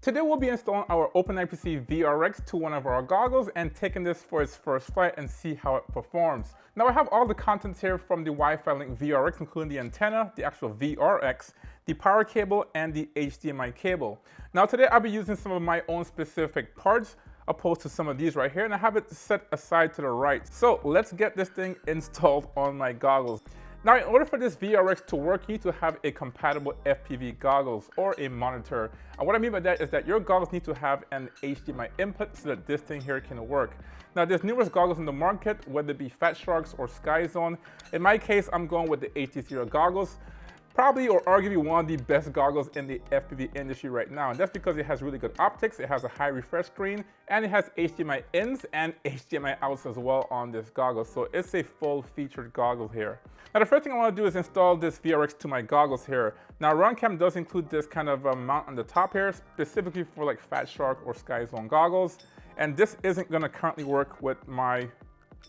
Today we'll be installing our OpenIPC VRX to one of our goggles and taking this for its first flight and see how it performs. Now I have all the contents here from the WiFiLink VRX, including the antenna, the actual VRX, the power cable, and the HDMI cable. Now today I'll be using some of my own specific parts opposed to some of these right here, and I have it set aside to the right. So let's get this thing installed on my goggles. Now, in order for this VRX to work, you need to have a compatible FPV goggles or a monitor. And what I mean by that is that your goggles need to have an HDMI input so that this thing here can work. Now, there's numerous goggles in the market, whether it be Fat Sharks or SkyZone. In my case, I'm going with the HD0 goggles. Probably or arguably one of the best goggles in the FPV industry right now. And that's because it has really good optics, it has a high refresh screen, and it has HDMI ins and HDMI outs as well on this goggle. So it's a full featured goggle here. Now the first thing I want to do is install this VRX to my goggles here. Now RunCam does include this kind of mount on the top here, specifically for like Fat Shark or SkyZone goggles. And this isn't going to currently work with my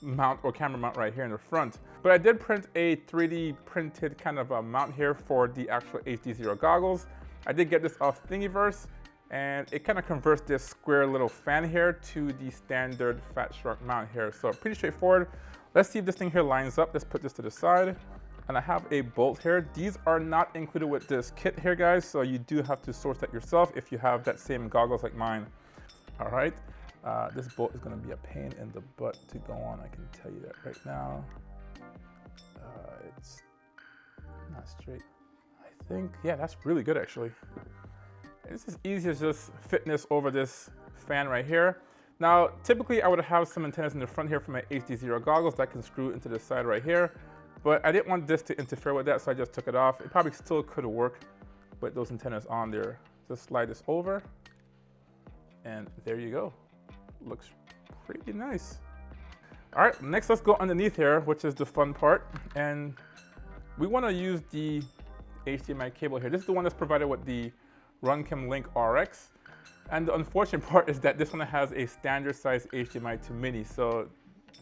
mount or camera mount right here in the front. But I did print a 3D printed kind of a mount here for the actual HD0 goggles. I did get this off Thingiverse, and it kind of converts this square little fan here to the standard Fat Shark mount here. So pretty straightforward. Let's see if this thing here lines up. Let's put this to the side. And I have a bolt here. These are not included with this kit here, guys. So you do have to source that yourself if you have that same goggles like mine. All right. This bolt is going to be a pain in the butt to go on, I can tell you that right now. It's not straight. I think, yeah, that's really good actually. It's as easy as just fitting this over this fan right here. Now, typically I would have some antennas in the front here for my HD0 goggles that can screw into the side right here, but I didn't want this to interfere with that, so I just took it off. It probably still could have worked with those antennas on there. Just slide this over, and there you go. Looks pretty nice. All right, next let's go underneath here, which is the fun part. And we want to use the HDMI cable here. This is the one that's provided with the RunCam Link RX. And the unfortunate part is that this one has a standard size HDMI to mini, so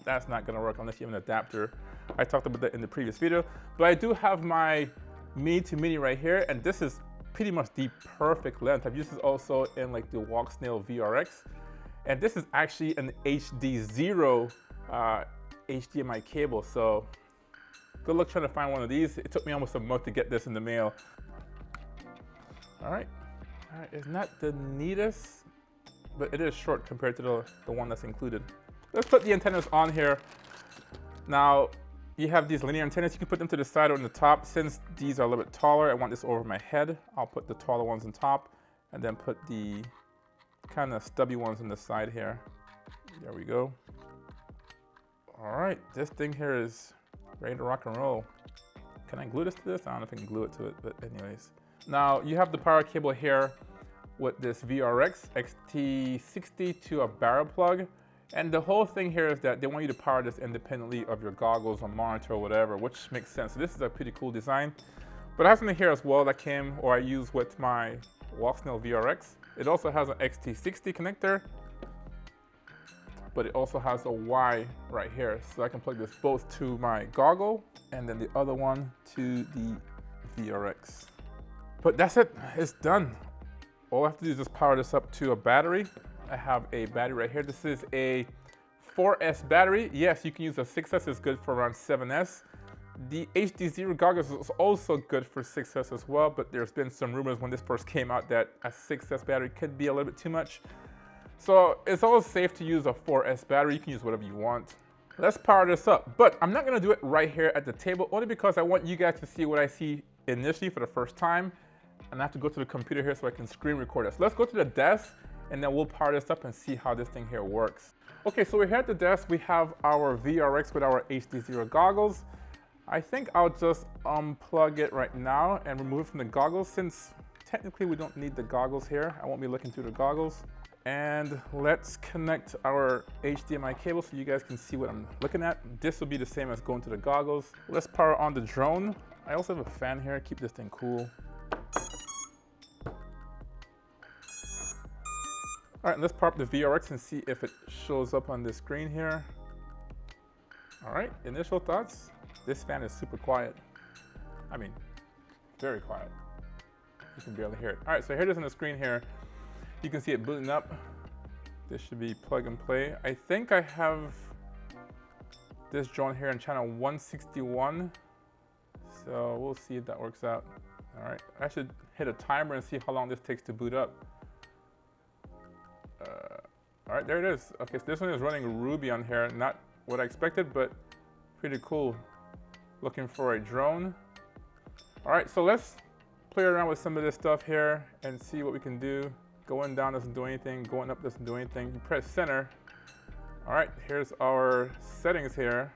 that's not going to work unless you have an adapter. I talked about that in the previous video, but I do have my mini to mini right here, and this is pretty much the perfect length. I've used this also in like the Walk Snail VRX. And this is actually an HD0 HDMI cable, so good luck trying to find one of these. It took me almost a month to get this in the mail. All right, it's not the neatest, but it is short compared to the one that's included. Let's put the antennas on here. Now, you have these linear antennas. You can put them to the side or on the top. Since these are a little bit taller, I want this over my head. I'll put the taller ones on top and then put the kind of stubby ones on the side here. There we go. All right, this thing here is ready to rock and roll. Can I glue this to this? I don't know if I can glue it to it, but anyways. Now you have the power cable here with this VRX XT60 to a barrel plug. And the whole thing here is that they want you to power this independently of your goggles or monitor or whatever, which makes sense. So this is a pretty cool design. But I have something here as well that came or I use with my Walk Snail VRX. It also has an XT60 connector, but it also has a Y right here. So I can plug this both to my goggle and then the other one to the VRX. But that's it, it's done. All I have to do is just power this up to a battery. I have a battery right here. This is a 4S battery. Yes, you can use a 6S, it's good for around 7S. The HD0 goggles is also good for 6S as well, but there's been some rumors when this first came out that a 6S battery could be a little bit too much. So it's always safe to use a 4S battery. You can use whatever you want. Let's power this up, but I'm not gonna do it right here at the table, only because I want you guys to see what I see initially for the first time, and I have to go to the computer here so I can screen record it. So let's go to the desk, and then we'll power this up and see how this thing here works. Okay, so we're here at the desk. We have our VRX with our HD0 goggles. I think I'll just unplug it right now and remove it from the goggles, since technically we don't need the goggles here. I won't be looking through the goggles. And let's connect our HDMI cable so you guys can see what I'm looking at. This will be the same as going to the goggles. Let's power on the drone. I also have a fan here, keep this thing cool. All right, let's power up the VRX and see if it shows up on the screen here. All right, initial thoughts. This fan is super quiet. I mean, very quiet. You can barely hear it. All right, so here it is on the screen here. You can see it booting up. This should be plug and play. I think I have this drone here on channel 161. So we'll see if that works out. All right, I should hit a timer and see how long this takes to boot up. All right, there it is. Okay, so this one is running Ruby on here. Not what I expected, but pretty cool. Looking for a drone. All right, so let's play around with some of this stuff here and see what we can do. Going down doesn't do anything. Going up doesn't do anything. You press center. All right, here's our settings here.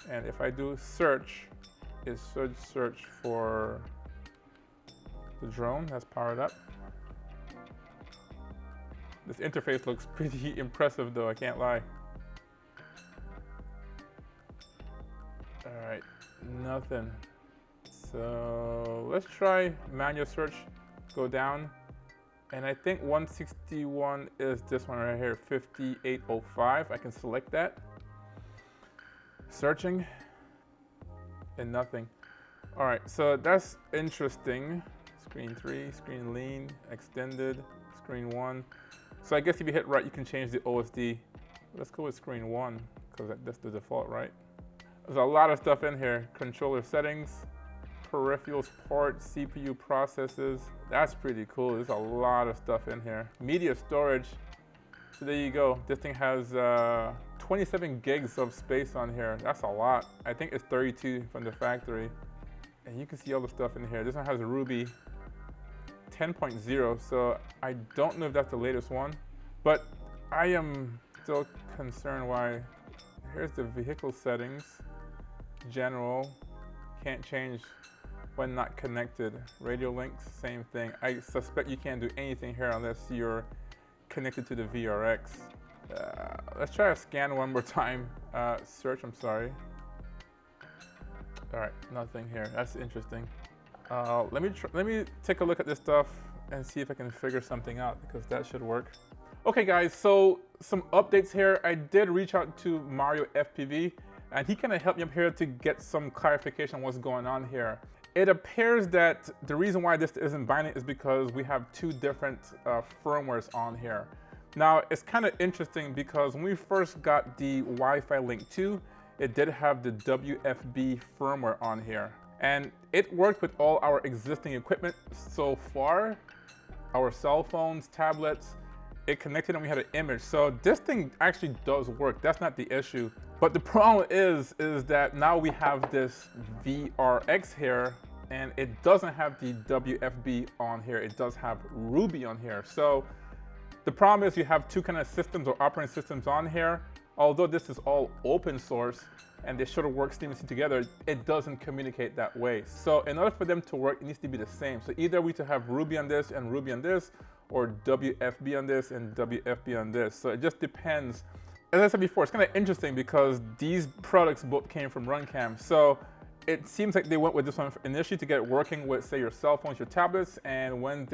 And if I do search, it should search for the drone that's powered up. This interface looks pretty impressive though, I can't lie. All right, nothing. So let's try manual search, go down. And I think 161 is this one right here, 5805. I can select that. Searching, and nothing. All right, so that's interesting. Screen 3, screen lean, extended, screen 1. So I guess if you hit right, you can change the OSD. Let's go with screen 1, because that's the default, right? There's a lot of stuff in here. Controller settings, peripherals, ports, CPU processes. That's pretty cool. There's a lot of stuff in here. Media storage. So there you go. This thing has 27 gigs of space on here. That's a lot. I think it's 32 from the factory. And you can see all the stuff in here. This one has a Ruby 10.0, so I don't know if that's the latest one, but I am still concerned why. Here's the vehicle settings. General, can't change when not connected. Radio links, same thing. I suspect you can't do anything here unless you're connected to the VRX. Let's try a scan one more time. Search, I'm sorry. All right, nothing here. That's interesting. Let me take a look at this stuff and see if I can figure something out, because that should work. Okay guys, so some updates here. I did reach out to Mario FPV, and he kind of helped me up here to get some clarification on what's going on here. It appears that the reason why this isn't binding is because we have two different firmwares on here. Now, it's kind of interesting because when we first got the WiFiLink 2, it did have the WFB firmware on here. And it worked with all our existing equipment so far. Our cell phones, tablets, it connected and we had an image. So this thing actually does work. That's not the issue. But the problem is that now we have this VRX here and it doesn't have the WFB on here. It does have Ruby on here. So the problem is you have two kind of systems or operating systems on here. Although this is all open source and they should have worked seamlessly together, it doesn't communicate that way. So in order for them to work, it needs to be the same. So either we to have Ruby on this and Ruby on this, or WFB on this and WFB on this. So it just depends. As I said before, it's kind of interesting because these products both came from Runcam. So it seems like they went with this one initially to get it working with, say, your cell phones, your tablets, and once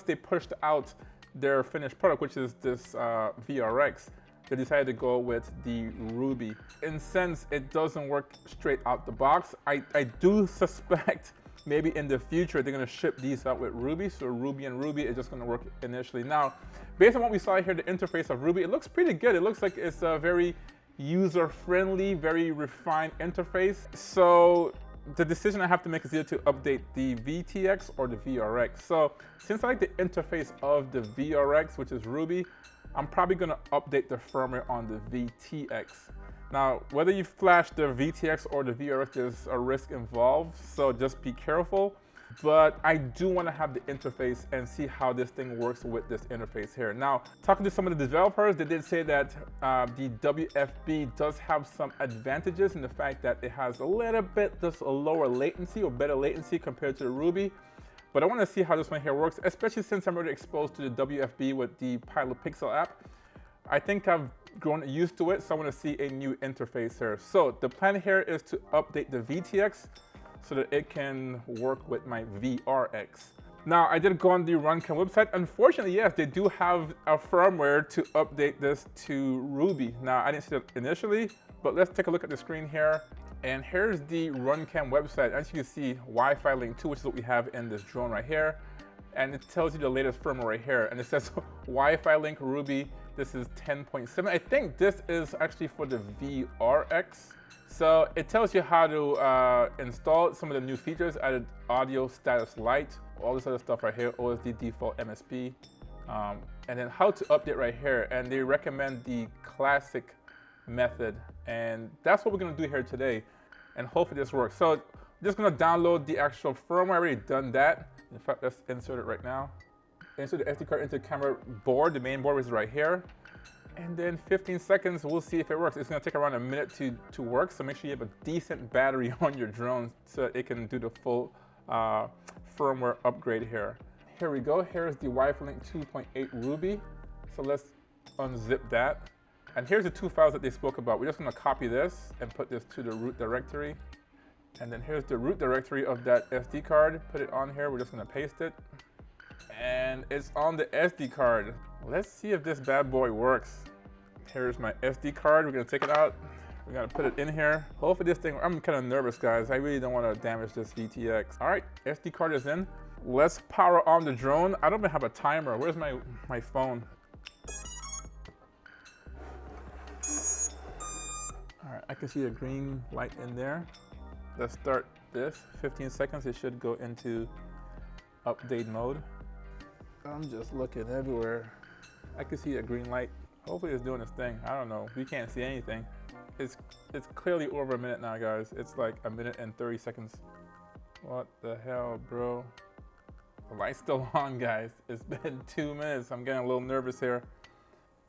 they pushed out their finished product, which is this VRX, they decided to go with the Ruby. In a sense, it doesn't work straight out the box. I do suspect maybe in the future they're gonna ship these out with Ruby, so Ruby and Ruby is just gonna work initially. Now, based on what we saw here, the interface of Ruby, it looks pretty good. It looks like it's a very user-friendly, very refined interface. So the decision I have to make is either to update the VTX or the VRX. So since I like the interface of the VRX, which is Ruby, I'm probably gonna update the firmware on the VTX. Now, whether you flash the VTX or the VRX, there's a risk involved, so just be careful. But I do wanna have the interface and see how this thing works with this interface here. Now, talking to some of the developers, they did say that the WFB does have some advantages in the fact that it has a little bit, just a lower latency or better latency compared to the Ruby. But I want to see how this one here works, especially since I'm already exposed to the WFB with the Pilot Pixel app. I think I've grown used to it, so I want to see a new interface here. So the plan here is to update the VTX so that it can work with my VRX. Now, I did go on the Runcam website. Unfortunately, yes, they do have a firmware to update this to Ruby. Now, I didn't see that initially, but let's take a look at the screen here. And here's the Runcam website. As you can see, WiFiLink 2, which is what we have in this drone right here. and it tells you the latest firmware right here. And it says WiFiLink Ruby. This is 10.7. I think this is actually for the VRX. So it tells you how to install some of the new features, added audio status light, all this other stuff right here, OSD default MSP, and then how to update right here. And they recommend the classic method. And that's what we're gonna do here today. And hopefully this works. So I'm just gonna download the actual firmware. I already done that. In fact, let's insert it right now. Insert the SD card into the camera board. The main board is right here. And then 15 seconds, we'll see if it works. It's gonna take around a minute to work, so make sure you have a decent battery on your drone so it can do the full firmware upgrade here. Here we go, here's the WiFiLink 2.8 Ruby. So let's unzip that. And here's the two files that they spoke about. We're just gonna copy this and put this to the root directory. And then here's the root directory of that SD card. Put it on here, we're just gonna paste it. And it's on the SD card. Let's see if this bad boy works. Here's my SD card. We're gonna take it out. We're gonna put it in here. Hopefully this thing, I'm kind of nervous, guys. I really don't want to damage this VTX. All right, SD card is in. Let's power on the drone. I don't even have a timer. Where's my phone? All right, I can see a green light in there. Let's start this. 15 seconds, it should go into update mode. I'm just looking everywhere. I can see a green light. Hopefully it's doing its thing. I don't know. We can't see anything. It's clearly over a minute now, guys. It's like a minute and 30 seconds. What the hell, bro? The light's still on, guys. It's been 2 minutes. I'm getting a little nervous here.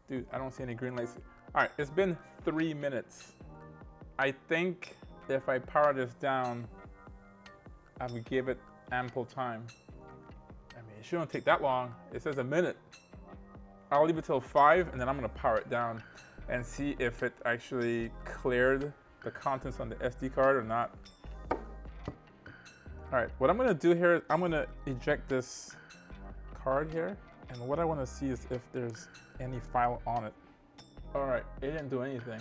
Dude, I don't see any green lights. All right, it's been 3 minutes. I think if I power this down, I would give it ample time. I mean, it shouldn't take that long. It says a minute. I'll leave it till 5 and then I'm gonna power it down and see if it actually cleared the contents on the SD card or not. All right, what I'm gonna do here is I'm gonna eject this card here, and what I wanna see is if there's any file on it. All right, it didn't do anything.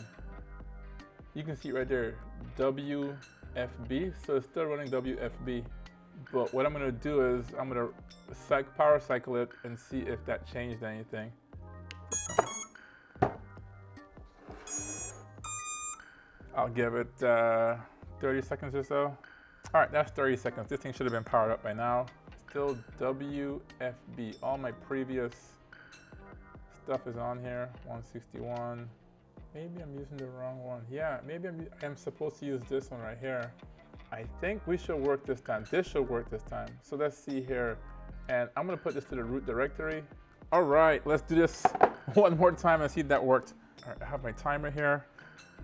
You can see right there, WFB, so it's still running WFB. But what I'm gonna do is I'm gonna power cycle it and see if that changed anything. I'll give it 30 seconds or so. All right, that's 30 seconds. This thing should have been powered up by now. Still WFB. All my previous stuff is on here. 161. Maybe I'm using the wrong one. Yeah, maybe I'm supposed to use this one right here. I think we should work this time. This should work this time. So let's see here. And I'm gonna put this to the root directory. All right, let's do this one more time and see if that worked. All right, I have my timer here.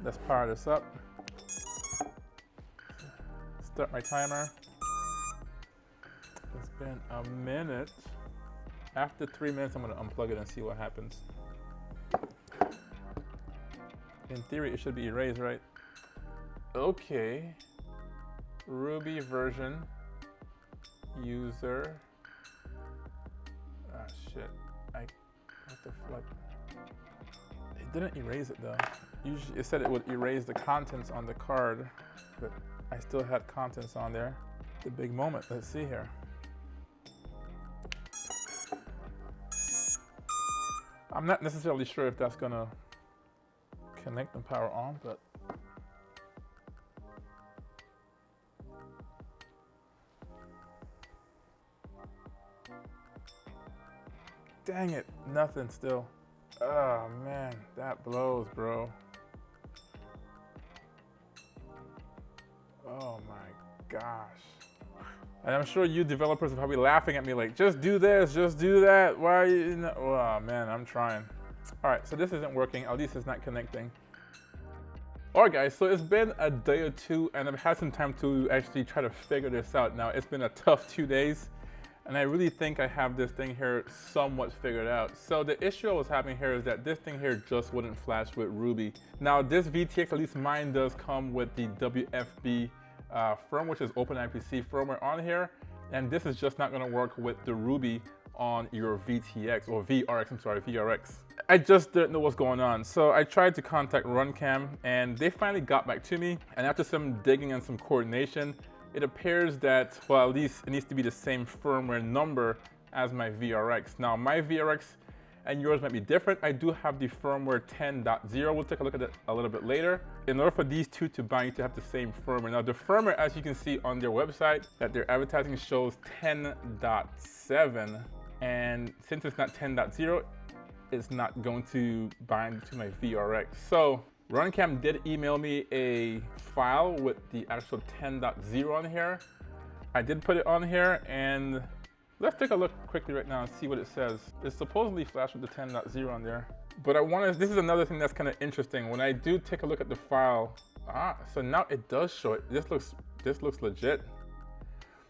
Let's power this up. Start my timer. It's been a minute. After 3 minutes, I'm gonna unplug it and see what happens. In theory, it should be erased, right? Okay. Ruby version, user. Ah, shit. What the fuck? It didn't erase it though. Usually it said it would erase the contents on the card, but I still had contents on there. The big moment, let's see here. I'm not necessarily sure if that's gonna connect and power on, but dang it, nothing still. Oh man, that blows, bro. Oh my gosh. And I'm sure you developers are probably laughing at me like, just do this, just do that. Why are you not? Oh man, I'm trying. All right, so this isn't working. At least it's not connecting. All right, guys, so it's been a day or two, and I've had some time to actually try to figure this out. Now, it's been a tough 2 days, and I really think I have this thing here somewhat figured out. So the issue I was having here is that this thing here just wouldn't flash with Ruby. Now, this VTX, at least mine, does come with the WFB firmware, which is OpenIPC firmware on here, and this is just not gonna work with the Ruby on your VTX, or VRX, I'm sorry, VRX. I just didn't know what's going on. So I tried to contact Runcam and they finally got back to me. And after some digging and some coordination, it appears that, well, at least it needs to be the same firmware number as my VRX. Now my VRX and yours might be different. I do have the firmware 10.0. We'll take a look at it a little bit later. In order for these two to bind, you have to have the same firmware. Now the firmware, as you can see on their website, that they're advertising shows 10.7. And since it's not 10.0, it's not going to bind to my VRX. So Runcam did email me a file with the actual 10.0 on here. I did put it on here, and let's take a look quickly right now and see what it says. It's supposedly flashed with the 10.0 on there. But this is another thing that's kind of interesting. When I do take a look at the file, so now it does show it. This looks legit.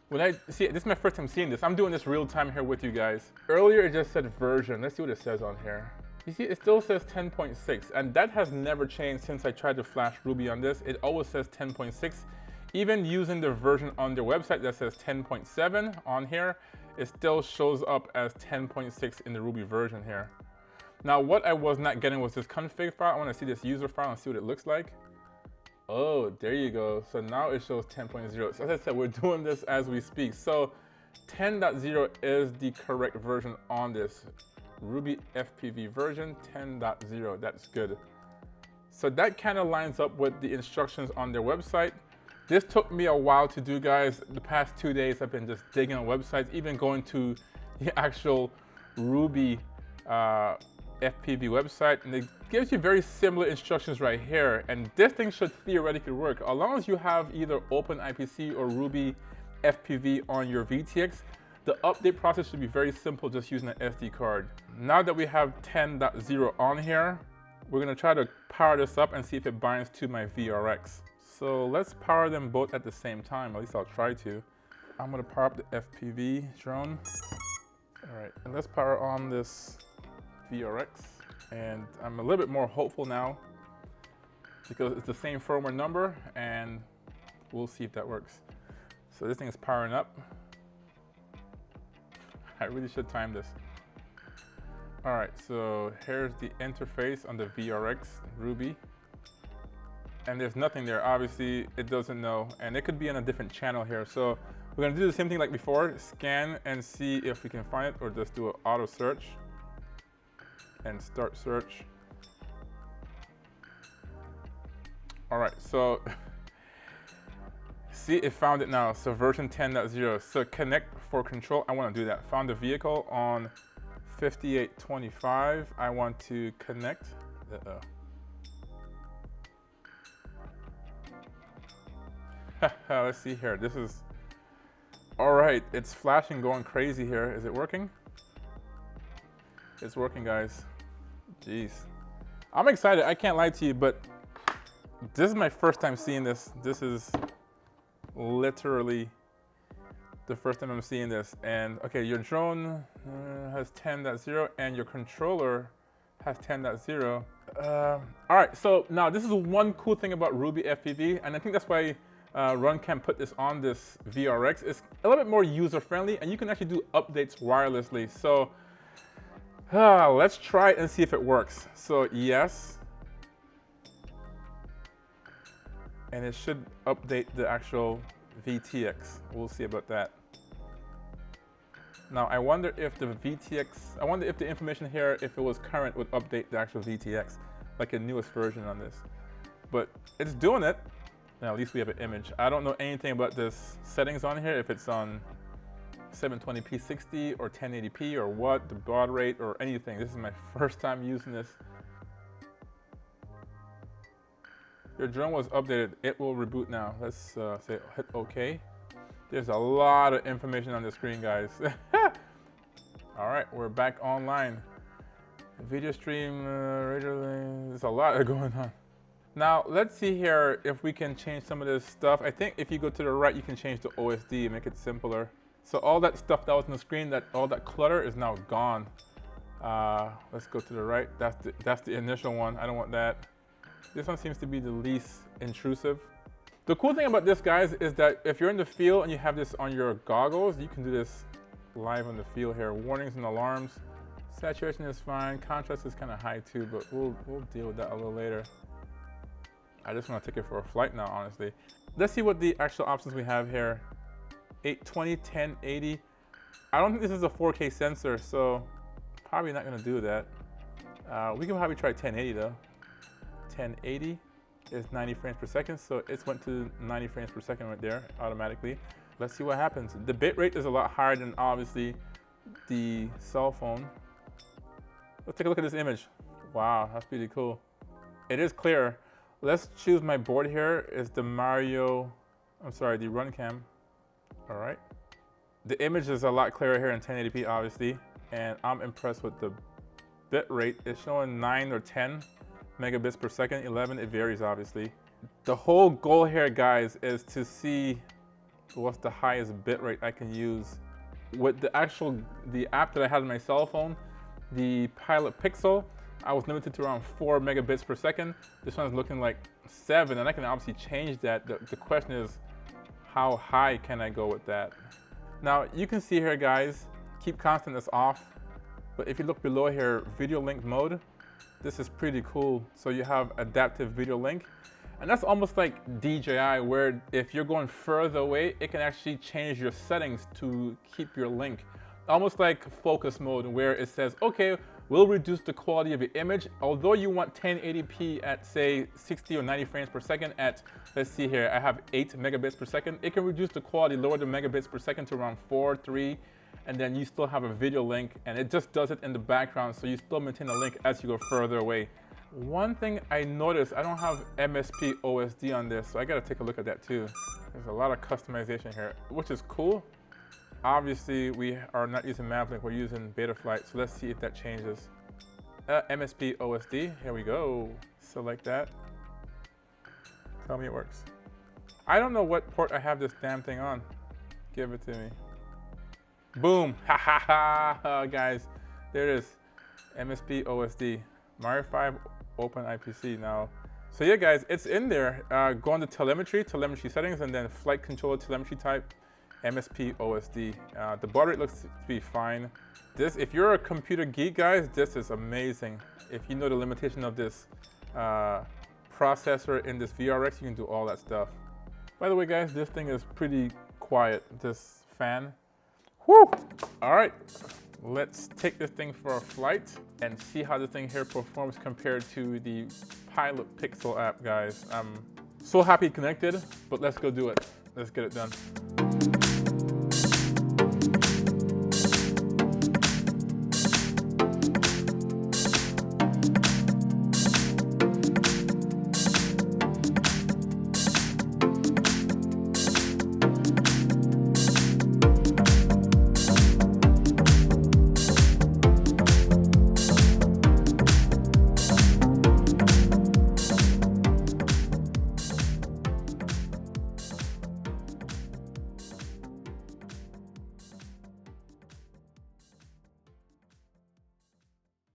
When I see it, this is my first time seeing this. I'm doing this real time here with you guys. Earlier it just said version. Let's see what it says on here. You see, it still says 10.6, and that has never changed since I tried to flash Ruby on this. It always says 10.6. Even using the version on their website that says 10.7 on here, it still shows up as 10.6 in the Ruby version here. Now, what I was not getting was this config file. I want to see this user file and see what it looks like. Oh, there you go. So now it shows 10.0. So as I said, we're doing this as we speak. So 10.0 is the correct version on this. Ruby FPV version 10.0, that's good. So that kind of lines up with the instructions on their website. This took me a while to do, guys. The past 2 days I've been just digging on websites, even going to the actual Ruby FPV website, and it gives you very similar instructions right here. And this thing should theoretically work. As long as you have either OpenIPC or Ruby FPV on your VTX, the update process should be very simple, just using an SD card. Now that we have 10.0 on here, we're gonna try to power this up and see if it binds to my VRX. So let's power them both at the same time, at least I'll try to. I'm gonna power up the FPV drone. All right, and let's power on this VRX. And I'm a little bit more hopeful now because it's the same firmware number, and we'll see if that works. So this thing is powering up. I really should time this. All right, so here's the interface on the VRX Ruby. And there's nothing there. Obviously, it doesn't know. And it could be on a different channel here. So we're gonna do the same thing like before, scan and see if we can find it, or just do an auto search and start search. All right, so see, it found it now. So version 10.0. So connect for control. I want to do that. Found the vehicle on 5825. I want to connect. Let's see here. This is all right. It's flashing, going crazy here. Is it working? It's working, guys. Jeez, I'm excited. I can't lie to you, but this is my first time seeing this. This is literally the first time I'm seeing this. And okay, your drone has 10.0 and your controller has 10.0. All right, so now this is one cool thing about Ruby FPV, and I think that's why Runcam put this on this VRX. It's a little bit more user-friendly, and you can actually do updates wirelessly. So let's try it and see if it works. So yes. And it should update the actual VTX. We'll see about that. Now, I wonder if the information here, if it was current, would update the actual VTX, like a newest version on this. But it's doing it. Now, at least we have an image. I don't know anything about this settings on here, if it's on 720p 60 or 1080p or what, the baud rate or anything. This is my first time using this. Your drone was updated. It will reboot now. Let's say hit OK. There's a lot of information on the screen, guys. All right, we're back online. Video stream, radio link. There's a lot going on. Now, let's see here if we can change some of this stuff. I think if you go to the right, you can change the OSD, make it simpler. So all that stuff that was on the screen, all that clutter is now gone. Let's go to the right. That's the initial one. I don't want that. This one seems to be the least intrusive. The cool thing about this, guys, is that if you're in the field and you have this on your goggles, you can do this live on the field here. Warnings and alarms. Saturation is fine. Contrast is kind of high too, but we'll deal with that a little later. I just want to take it for a flight now, honestly. Let's see what the actual options we have here. 820, 1080. I don't think this is a 4K sensor, so probably not gonna do that. We can probably try 1080 though. 1080 is 90 frames per second, so it's went to 90 frames per second right there automatically. Let's see what happens. The bit rate is a lot higher than obviously the cell phone. Let's take a look at this image. Wow, that's pretty cool. It is clear. Let's choose my board here. Is the the RunCam. All right. The image is a lot clearer here in 1080p, obviously, and I'm impressed with the bit rate. It's showing 9 or 10 megabits per second, 11, it varies obviously. The whole goal here, guys, is to see what's the highest bit rate I can use. With the app that I had on my cell phone, the Pilot Pixel, I was limited to around 4 megabits per second. This one's looking like 7, and I can obviously change that. The question is, how high can I go with that? Now, you can see here, guys, keep constant is off, but if you look below here, video link mode, this is pretty cool. So you have adaptive video link, and that's almost like DJI, where if you're going further away, it can actually change your settings to keep your link. Almost like focus mode, where it says, okay, we'll reduce the quality of your image. Although you want 1080p at say 60 or 90 frames per second at, let's see here, I have 8 megabits per second. It can reduce the quality, lower the megabits per second to around 4, 3, and then you still have a video link, and it just does it in the background, so you still maintain the link as you go further away. One thing I noticed, I don't have MSP OSD on this, so I gotta take a look at that too. There's a lot of customization here, which is cool. Obviously, we are not using Mavlink, we're using Betaflight, so let's see if that changes. MSP OSD, here we go. Select that. Tell me it works. I don't know what port I have this damn thing on. Give it to me. Boom, ha ha ha, guys. There it is, MSP OSD. Mario 5 Open IPC now. So yeah, guys, it's in there. Go on to telemetry settings, and then flight controller telemetry type. MSP OSD. The baud rate looks to be fine. This, if you're a computer geek, guys, this is amazing. If you know the limitation of this processor in this VRX, you can do all that stuff. By the way, guys, this thing is pretty quiet, this fan. Whew! All right, let's take this thing for a flight and see how this thing here performs compared to the Pilot Pixel app, guys. I'm so happy connected, but let's go do it. Let's get it done.